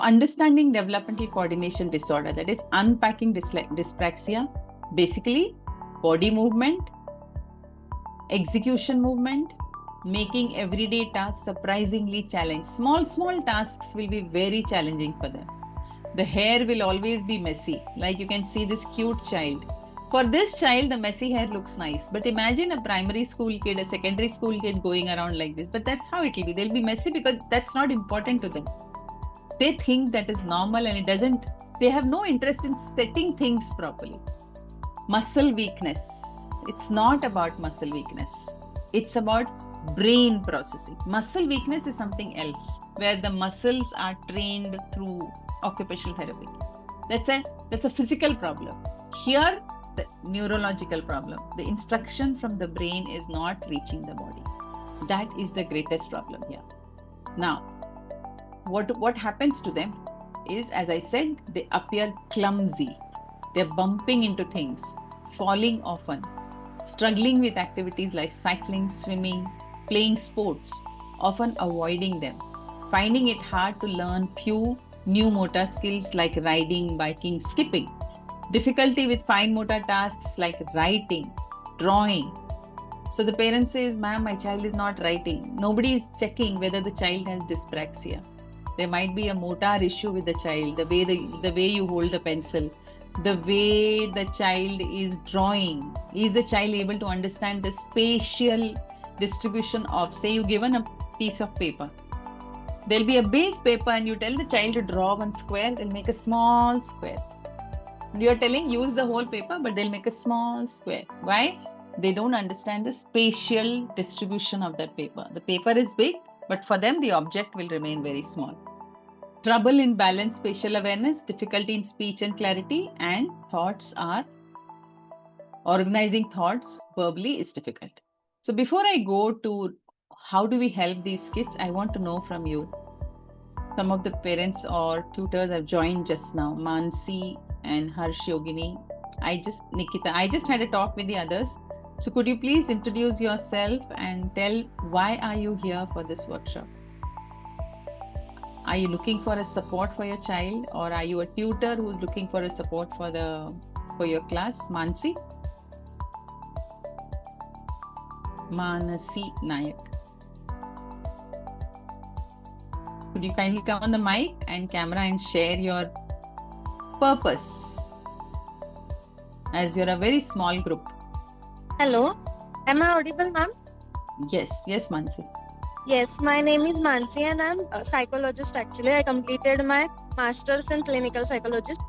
Understanding developmental coordination disorder, that is unpacking dyspraxia, basically body movement, execution movement, making everyday tasks surprisingly challenging. Small tasks will be very challenging for them. The hair will always be messy. Like you can see this cute child. For this child, the messy hair looks nice. But imagine a primary school kid, a secondary school kid going around like this. But that's how it will be. They'll be messy because that's not important to them. They think that is normal and it doesn't. They have no interest in setting things properly. Muscle weakness. It's not about muscle weakness. It's about brain processing. Muscle weakness is something else, where the muscles are trained through occupational therapy. That's a physical problem. Here, the neurological problem. The instruction from the brain is not reaching the body. That is the greatest problem here. Now, what happens to them is, as I said, they appear clumsy. They're bumping into things, falling often, struggling with activities like cycling, swimming, playing sports, often avoiding them, finding it hard to learn few new motor skills like riding, biking, skipping, difficulty with fine motor tasks like writing, drawing. So the parent says, ma'am, my child is not writing. Nobody is checking whether the child has dyspraxia. There might be a motor issue with the child, the way you hold the pencil, the way the child is drawing. Is the child able to understand the spatial distribution of, say you given a piece of paper. There'll be a big paper and you tell the child to draw one square, they'll make a small square. You're telling use the whole paper, but they'll make a small square. Why? They don't understand the spatial distribution of that paper. The paper is big, but for them the object will remain very small. Trouble in balanced spatial awareness, difficulty in speech and clarity, and organizing thoughts verbally is difficult. So before I go to how do we help these kids, I want to know from you. Some of the parents or tutors have joined just now, Mansi and Harsh Yogini. Nikita, I just had a talk with the others. So could you please introduce yourself and tell why are you here for this workshop? Are you looking for a support for your child, or are you a tutor who's looking for a support for your class? Mansi Nayak. Could you kindly come on the mic and camera and share your purpose, as you're a very small group. Hello, am I audible, ma'am? Yes, Mansi. Yes, my name is Mansi and I'm a psychologist actually. I completed my master's in clinical psychologist.